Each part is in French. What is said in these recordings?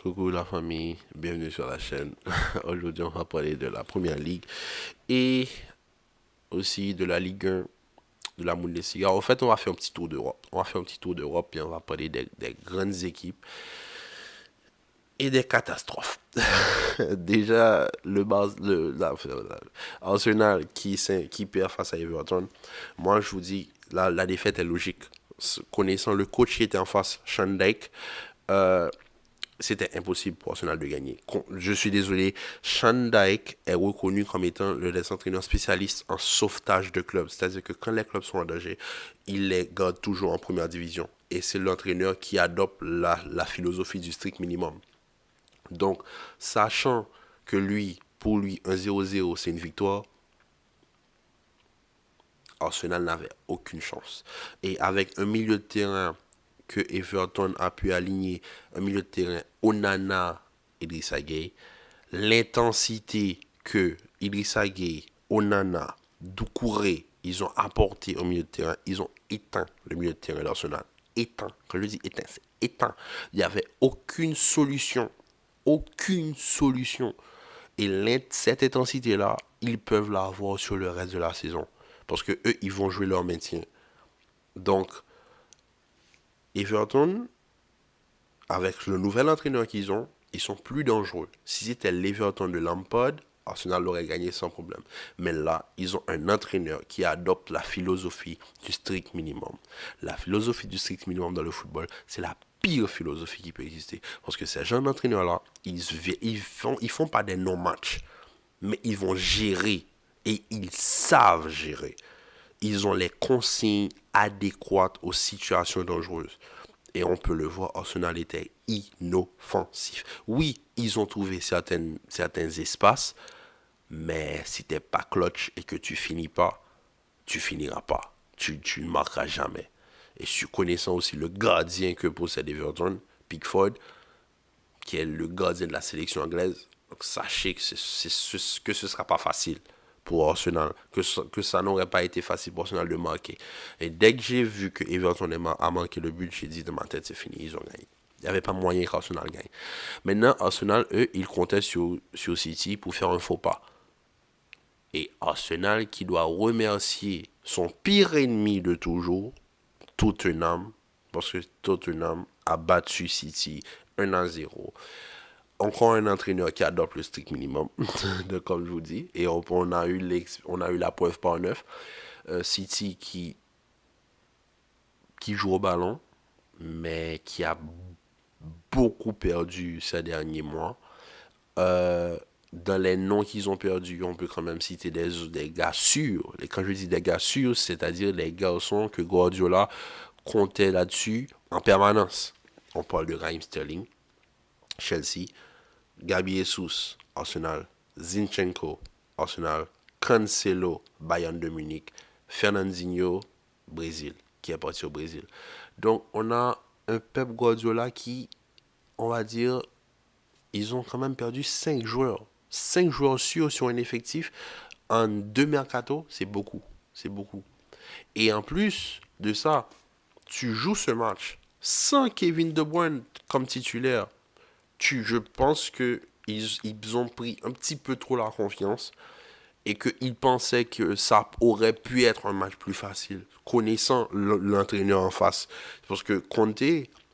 Coucou la famille, bienvenue sur la chaîne. Aujourd'hui, on va parler de la Première Ligue et aussi de la Ligue 1, de la Bundesliga. En fait, on va faire un petit tour d'Europe. On va faire un petit tour d'Europe et on va parler des grandes équipes et des catastrophes. Déjà, Arsenal qui perd face à Everton. Moi, je vous dis, la défaite est logique. Connaissant le coach qui était en face, Sean Dyche, euh, c'était impossible pour Arsenal de gagner. Je suis désolé, Sean Dyche est reconnu comme étant le des entraîneurs spécialistes en sauvetage de clubs. C'est-à-dire que quand les clubs sont en danger, il les garde toujours en première division. Et c'est l'entraîneur qui adopte la philosophie du strict minimum. Donc, sachant que pour lui, un 0-0, c'est une victoire, Arsenal n'avait aucune chance. Et avec un milieu de terrain que Everton a pu aligner, un milieu de terrain Onana, Idrissa Gueye, l'intensité que Idrissa Gueye, Onana, Doucouré, ils ont apporté au milieu de terrain, ils ont éteint le milieu de terrain d'Arsenal. Éteint. Quand je dis éteint, c'est éteint. Il n'y avait aucune solution. Aucune solution. Et cette intensité-là, ils peuvent l'avoir sur le reste de la saison. Parce que eux, ils vont jouer leur maintien. Donc, Everton, avec le nouvel entraîneur qu'ils ont, ils sont plus dangereux. Si c'était l'Everton de Lampard, Arsenal l'aurait gagné sans problème. Mais là, ils ont un entraîneur qui adopte la philosophie du strict minimum. La philosophie du strict minimum dans le football, c'est la pire philosophie qui peut exister. Parce que ces jeunes entraîneurs-là, ils font pas des non-matchs, mais ils vont gérer et ils savent gérer. Ils ont les consignes adéquates aux situations dangereuses. Et on peut le voir, Arsenal était inoffensif. Oui, ils ont trouvé certains espaces, mais si t'es pas clutch et que tu finis pas, tu finiras pas. Tu ne marqueras jamais. Et connaissant aussi le gardien que possède Everton, Pickford, qui est le gardien de la sélection anglaise, donc sachez que ce sera pas facile pour Arsenal, que ça n'aurait pas été facile pour Arsenal de marquer. Et dès que j'ai vu que Everton a marqué le but, j'ai dit dans ma tête, c'est fini, ils ont gagné. Il n'y avait pas moyen qu'Arsenal gagne. Maintenant, Arsenal, eux, ils comptaient sur City pour faire un faux pas. Et Arsenal qui doit remercier son pire ennemi de toujours, Tottenham, parce que Tottenham a battu City 1-0. Encore un entraîneur qui adopte le strict minimum, comme je vous dis, et on a eu la preuve par neuf. City qui joue au ballon, mais qui a beaucoup perdu ces derniers mois. Dans les noms qu'ils ont perdus, on peut quand même citer des gars sûrs. Et quand je dis des gars sûrs, c'est-à-dire les garçons que Guardiola comptait là-dessus en permanence. On parle de Raheem Sterling, Chelsea, Gabi Jesus, Arsenal, Zinchenko, Arsenal, Cancelo, Bayern de Munich, Fernandinho, Brésil, qui est parti au Brésil. Donc, on a un Pep Guardiola qui, on va dire, ils ont quand même perdu 5 joueurs. 5 joueurs sûrs sur un effectif en 2 mercato, c'est beaucoup. C'est beaucoup. Et en plus de ça, tu joues ce match sans Kevin De Bruyne comme titulaire. Je pense que ils ont pris un petit peu trop la confiance et qu'ils pensaient que ça aurait pu être un match plus facile, connaissant l'entraîneur en face. Parce que Conte,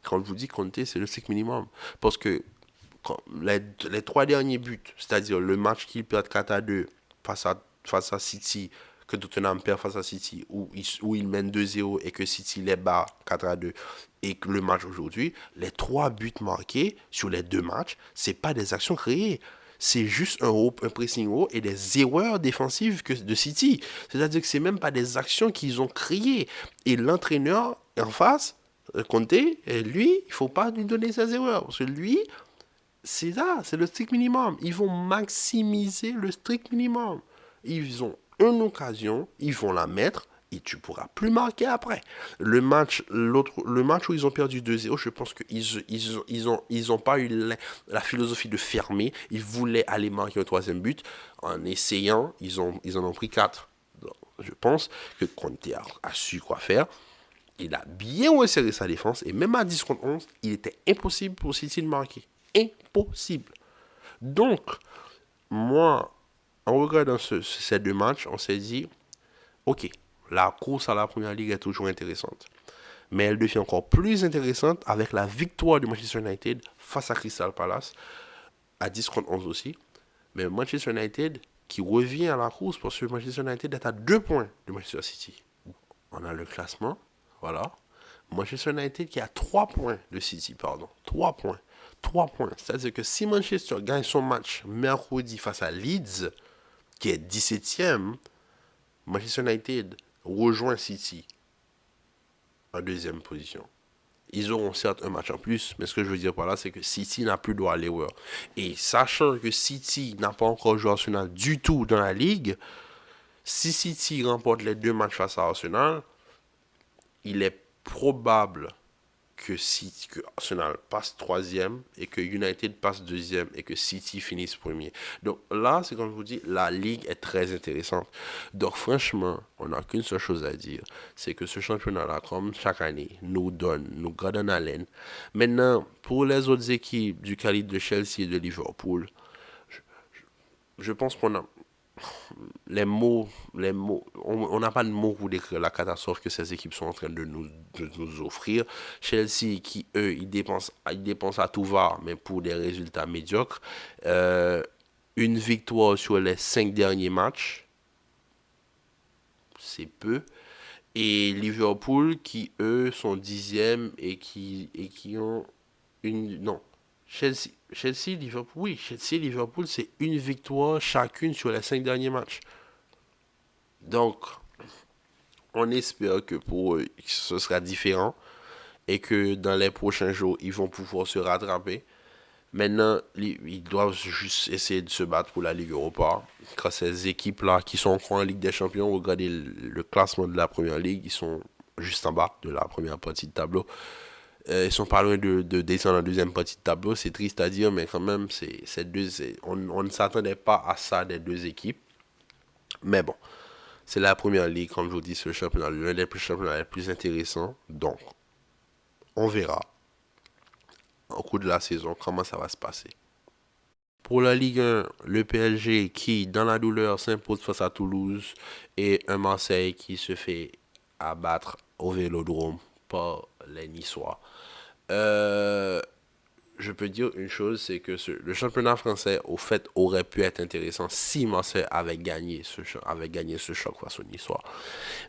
quand je vous dis Conte, c'est le strict minimum. Parce que les 3 derniers buts, c'est-à-dire le match qu'ils perdent 4-2 face à City, que Tottenham perd face à City, où ils mènent 2-0 et que City les bat 4-2, et que le match aujourd'hui, les 3 buts marqués sur les 2 matchs, c'est pas des actions créées. C'est juste un pressing haut et des erreurs défensives de City. C'est-à-dire que c'est même pas des actions qu'ils ont créées. Et l'entraîneur en face, Conte, lui, il faut pas lui donner ses erreurs. Parce que lui, c'est ça, c'est le strict minimum. Ils vont maximiser le strict minimum. Ils ont une occasion, ils vont la mettre et tu pourras plus marquer après. Le match où ils ont perdu 2-0, je pense qu'ils ont pas eu la philosophie de fermer. Ils voulaient aller marquer un troisième but. En essayant, ils en ont pris 4. Donc, je pense que Conte a su quoi faire. Il a bien resserré sa défense et même à 10 contre 11, il était impossible pour City de marquer. Impossible. Donc, moi, en regardant ces deux matchs, on s'est dit, ok, la course à la première ligue est toujours intéressante. Mais elle devient encore plus intéressante avec la victoire de Manchester United face à Crystal Palace, à 10 contre 11 aussi. Mais Manchester United qui revient à la course parce que Manchester United est à 2 points de Manchester City. On a le classement, voilà. Manchester United qui a 3 points de City, pardon. 3 points. 3 points. C'est-à-dire que si Manchester gagne son match mercredi face à Leeds, qui est 17e, Manchester United rejoint City en deuxième position. Ils auront certes un match en plus, mais ce que je veux dire par là, c'est que City n'a plus droit à l'erreur. Et sachant que City n'a pas encore joué Arsenal du tout dans la ligue, si City remporte les deux matchs face à Arsenal, il est probable que Arsenal passe troisième et que United passe deuxième et que City finisse premier. Donc là, c'est comme je vous dis, la ligue est très intéressante. Donc franchement, on n'a qu'une seule chose à dire, c'est que ce championnat-là, comme chaque année, nous garde en haleine. Maintenant, pour les autres équipes du calibre de Chelsea et de Liverpool, je pense qu'on a, on n'a pas de mots pour décrire la catastrophe que ces équipes sont en train de nous offrir. Chelsea, qui eux, ils dépensent à tout va, mais pour des résultats médiocres. Euh, une victoire sur les 5 derniers matchs, c'est peu. Et Liverpool, qui eux sont 10e et qui ont une. Non. Chelsea, Liverpool, oui, Chelsea, Liverpool, c'est une victoire chacune sur les 5 derniers matchs. Donc, on espère que pour eux, ce sera différent et que dans les prochains jours, ils vont pouvoir se rattraper. Maintenant, ils doivent juste essayer de se battre pour la Ligue Europa. Quand ces équipes-là qui sont encore en Ligue des Champions, regardez le classement de la Première Ligue, ils sont juste en bas de la première partie de tableau. Ils sont pas loin de descendre en deuxième partie de tableau. C'est triste à dire, mais quand même, on ne s'attendait pas à ça des deux équipes. Mais bon, c'est la première ligue, comme je vous dis, c'est le championnat, l'un des championnats les plus intéressants. Donc, on verra au cours de la saison comment ça va se passer. Pour la Ligue 1, le PSG qui, dans la douleur, s'impose face à Toulouse et un Marseille qui se fait abattre au Vélodrome par les Niçois. Euh, je peux dire une chose, c'est que le championnat français, au fait, aurait pu être intéressant si Marseille avait gagné ce choc face aux Niçois.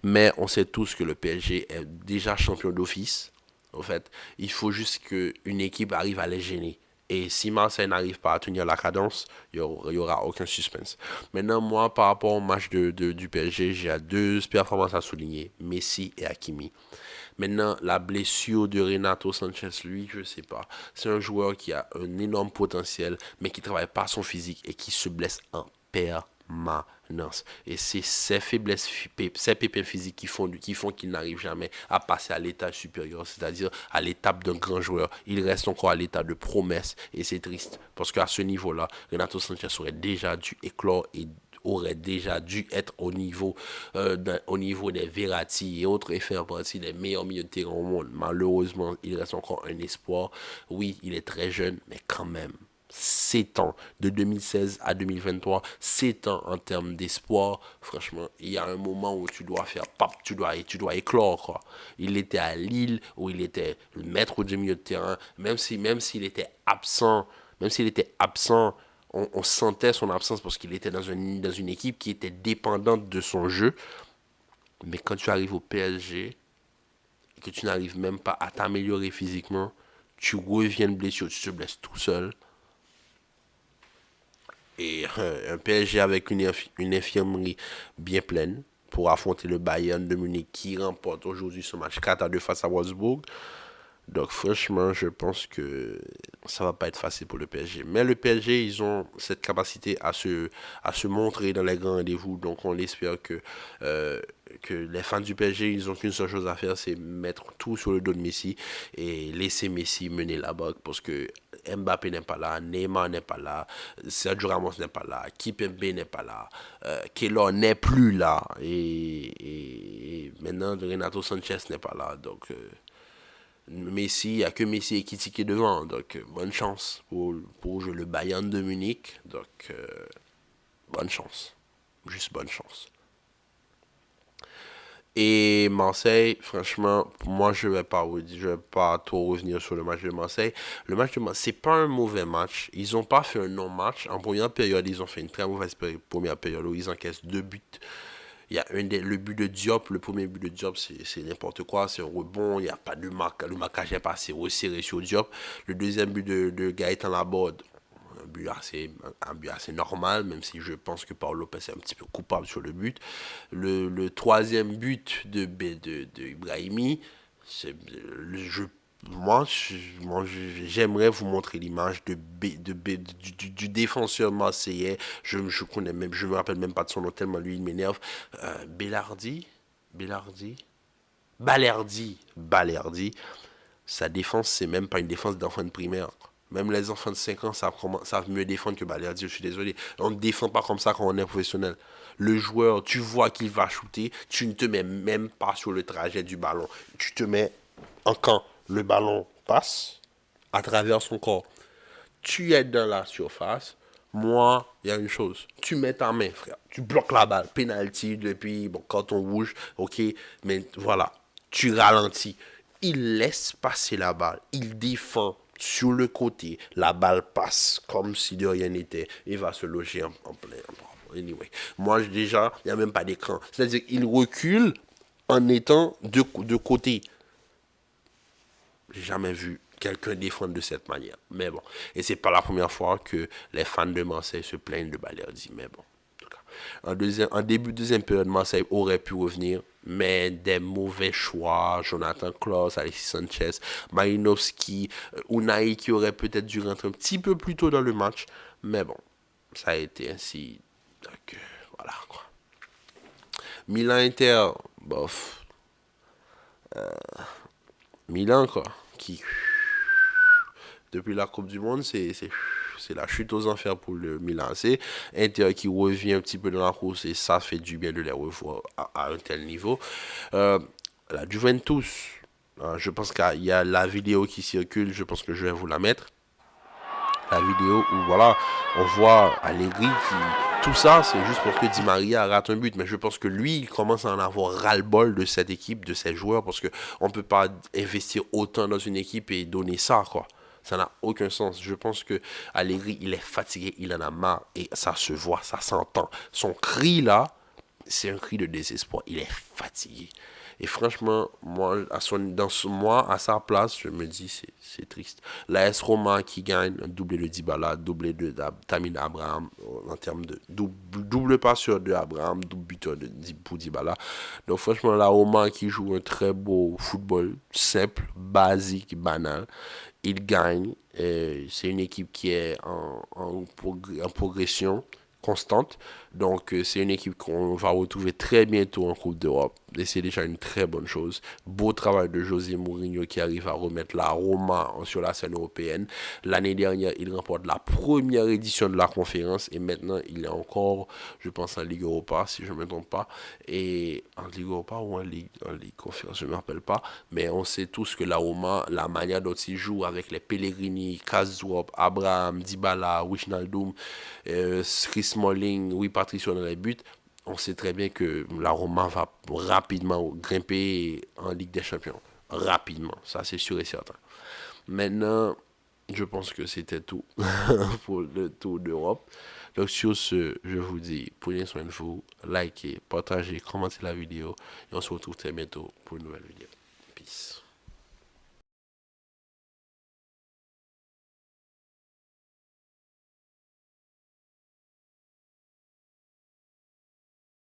Mais on sait tous que le PSG est déjà champion d'office. En fait, il faut juste qu'une équipe arrive à les gêner. Et si Marseille n'arrive pas à tenir la cadence, il y aura aucun suspense. Maintenant, moi, par rapport au match du PSG, j'ai deux performances à souligner, Messi et Hakimi. Maintenant, la blessure de Renato Sanchez, lui, je ne sais pas. C'est un joueur qui a un énorme potentiel, mais qui ne travaille pas son physique et qui se blesse en permanence. Et c'est ces faiblesses, ces pépins physiques qui font qu'il n'arrive jamais à passer à l'état supérieur, c'est-à-dire à l'étape d'un grand joueur. Il reste encore à l'état de promesse et c'est triste parce qu'à ce niveau-là, Renato Sanchez aurait déjà dû éclore et aurait déjà dû être au niveau des Verratti et autres et faire partie des meilleurs milieux de terrain au monde. Malheureusement, il reste encore un espoir. Oui, il est très jeune, mais quand même. 7 ans, de 2016 à 2023, 7 ans en termes d'espoir. Franchement, il y a un moment où tu dois faire pop, tu dois éclore, quoi. Il était à Lille, où il était le maître du milieu de terrain, même s'il était absent, on sentait son absence parce qu'il était dans une équipe qui était dépendante de son jeu. Mais quand tu arrives au PSG et que tu n'arrives même pas à t'améliorer physiquement, tu reviens de blessure, tu te blesses tout seul. Et un PSG avec une infirmerie bien pleine pour affronter le Bayern de Munich qui remporte aujourd'hui ce match 4-2 face à Wolfsburg. Donc franchement, je pense que ça va pas être facile pour le PSG. Mais le PSG, ils ont cette capacité à se montrer dans les grands rendez-vous. Donc on espère que les fans du PSG, ils ont qu'une seule chose à faire, c'est mettre tout sur le dos de Messi et laisser Messi mener la barque parce que Mbappé n'est pas là, Neymar n'est pas là, Sergio Ramos n'est pas là, Kipembe n'est pas là, Keylor n'est plus là et maintenant Renato Sanchez n'est pas là. Donc Messi, il n'y a que Messi et Kitty qui est devant. Donc, bonne chance pour jouer le Bayern de Munich. Donc, bonne chance. Juste bonne chance. Et Marseille, franchement, pour moi, je vais pas trop revenir sur le match de Marseille. Le match de Marseille, c'est pas un mauvais match. Ils ont pas fait un non-match. En première période, ils ont fait une très mauvaise première période où ils encaissent 2 buts. Il y a le but de Diop, le premier but de Diop, c'est n'importe quoi, c'est un rebond, il n'y a pas de marque, le marquage n'est pas assez resserré sur Diop. Le deuxième but de Gaëtan Laborde, un but assez normal, même si je pense que Paul Lopez est un petit peu coupable sur le but. Le troisième but de Ibrahimi, je moi, j'aimerais vous montrer l'image du défenseur marseillais. Je me rappelle même pas de son nom tellement lui il m'énerve. Bellardi, Bellardi, Balerdi. Sa défense, c'est même pas une défense d'enfant de primaire. Même les enfants de 5 ans savent mieux défendre que Balerdi, je suis désolé. On ne défend pas comme ça quand on est professionnel. Le joueur, tu vois qu'il va shooter, tu ne te mets même pas sur le trajet du ballon. Tu te mets en camp. Le ballon passe à travers son corps. Tu es dans la surface. Moi, il y a une chose. Tu mets ta main, frère. Tu bloques la balle. Penalty, depuis, bon, carton rouge, ok. Mais voilà, tu ralentis. Il laisse passer la balle. Il défend sur le côté. La balle passe comme si de rien n'était. Il va se loger en plein. Anyway. Moi, déjà, il n'y a même pas d'écran. C'est-à-dire qu'il recule en étant de côté. J'ai jamais vu quelqu'un défendre de cette manière. Mais bon. Et c'est pas la première fois que les fans de Marseille se plaignent de Balerdi. Mais bon. En tout cas. En début de deuxième période, Marseille aurait pu revenir. Mais des mauvais choix. Jonathan Klaus, Alexis Sanchez, Malinowski, Unai qui aurait peut-être dû rentrer un petit peu plus tôt dans le match. Mais bon. Ça a été ainsi. Donc, voilà quoi. Milan-Inter, bof. Milan quoi. Qui depuis la Coupe du Monde, c'est la chute aux enfers pour le Milan AC. Inter qui revient un petit peu dans la course et ça fait du bien de les revoir à un tel niveau. Euh, la Juventus, je pense qu'il y a la vidéo qui circule, je pense que je vais vous la mettre. La vidéo où voilà, on voit Allegri qui... Tout ça, c'est juste pour que Di Maria rate un but. Mais je pense que lui, il commence à en avoir ras-le-bol de cette équipe, de ces joueurs, parce qu'on ne peut pas investir autant dans une équipe et donner ça, quoi. Ça n'a aucun sens. Je pense que Allegri, il est fatigué, il en a marre, et ça se voit, ça s'entend. Son cri, là, c'est un cri de désespoir. Il est fatigué. Et franchement, moi, à sa place, je me dis, c'est triste. La S Roma qui gagne un doublé de Dybala, doublé de Tamine Abraham, en termes de double passeur de Abraham, double buteur pour Dybala. Donc franchement, la Roma qui joue un très beau football, simple, basique, banal. Il gagne. C'est une équipe qui est en progression constante. Donc, c'est une équipe qu'on va retrouver très bientôt en Coupe d'Europe. Et c'est déjà une très bonne chose. Beau travail de José Mourinho qui arrive à remettre la Roma sur la scène européenne. L'année dernière, il remporte la première édition de la conférence. Et maintenant, il est encore, je pense, en Ligue Europa, si je ne me trompe pas. Et en Ligue Europa ou en Ligue Conférence, je ne me rappelle pas. Mais on sait tous que la Roma, la manière dont il joue avec les Pellegrini, Kazuop, Abraham, Dybala, Wijnaldum, Chris Smalling, oui, Patricio dans les buts, on sait très bien que la Roma va rapidement grimper en Ligue des Champions. Rapidement, ça c'est sûr et certain. Maintenant, je pense que c'était tout pour le tour d'Europe. Donc sur ce, je vous dis, prenez soin de vous, likez, partagez, commentez la vidéo et on se retrouve très bientôt pour une nouvelle vidéo. Peace.